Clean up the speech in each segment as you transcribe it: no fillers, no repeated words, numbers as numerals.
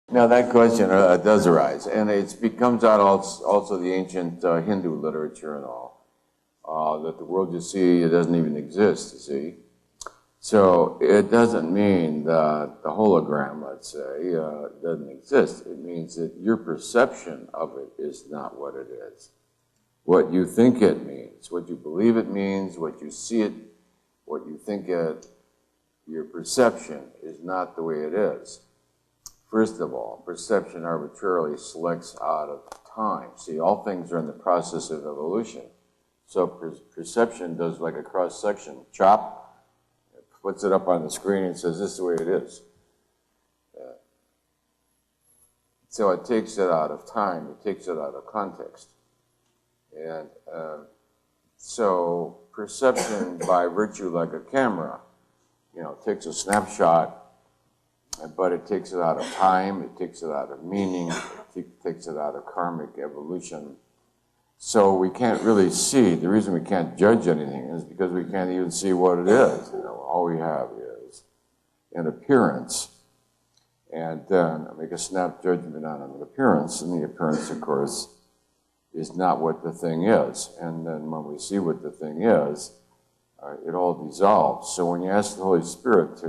Now that question does arise, and it becomes out also the ancient Hindu literature and all, that the world you see, it doesn't even exist, you see. So it doesn't mean that the hologram, let's say, doesn't exist. It means that your perception of it is not what it is. What you think it means, what you believe it means, what you see it, what you think it, your perception is not the way it is. First of all, perception arbitrarily selects out of time. See, all things are in the process of evolution. So perception does like a cross-section, chop, puts it up on the screen and says, this is the way it is. So it takes it out of time, it takes it out of context. And so perception by virtue like a camera, takes a snapshot, but it takes it out of time, it takes it out of meaning, it takes it out of karmic evolution. So we can't really see. The reason we can't judge anything is because we can't even see what it is. All we have is an appearance. And then make a snap judgment on an appearance, and the appearance, of course, is not what the thing is. And then when we see what the thing is, it all dissolves. So when you ask the Holy Spirit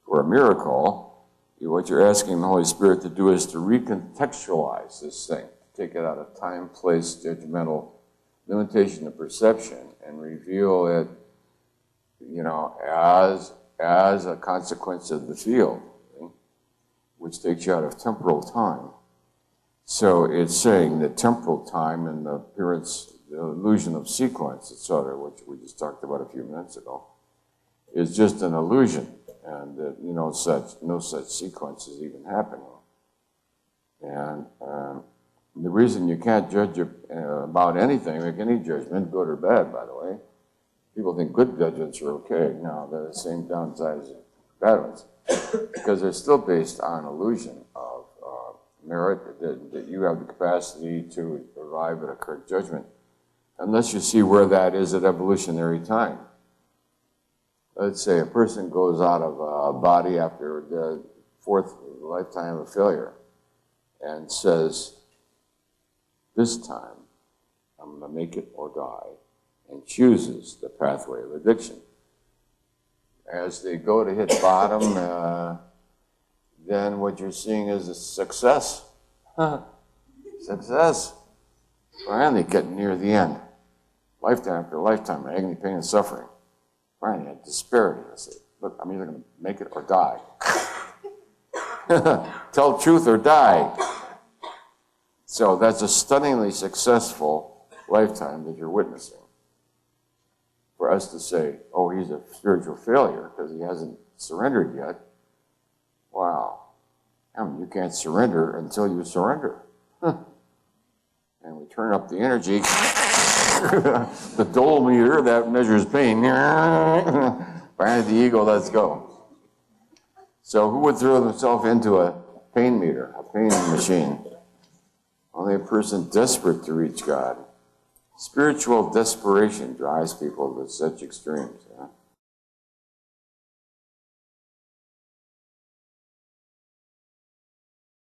for a miracle, what you're asking the Holy Spirit to do is to recontextualize this thing, to take it out of time, place, judgmental limitation of perception, and reveal it, as a consequence of the field, which takes you out of temporal time. So it's saying that temporal time and the appearance, the illusion of sequence, etc., which we just talked about a few minutes ago, is just an illusion, and that no such sequence is even happening. And the reason you can't judge about anything, make any judgment, good or bad, by the way. People think good judgments are okay. No, they're the same downside as bad ones, because they're still based on illusion of merit, that you have the capacity to arrive at a correct judgment, unless you see where that is at evolutionary time. Let's say a person goes out of a body after the fourth lifetime of failure and says, this time I'm going to make it or die, and chooses the pathway of addiction. As they go to hit bottom, then what you're seeing is a success. Success. Finally getting near the end. Lifetime after lifetime, agony, pain, and suffering. Finally, a disparity. I say, look, I'm either going to make it or die. Tell the truth or die. So that's a stunningly successful lifetime that you're witnessing. For us to say, oh, he's a spiritual failure because he hasn't surrendered yet. Wow. I mean, you can't surrender until you surrender. And we turn up the energy. The dole meter that measures pain. Behind the ego, let's go. So who would throw themselves into a pain meter, a pain machine? Only a person desperate to reach God. Spiritual desperation drives people to such extremes.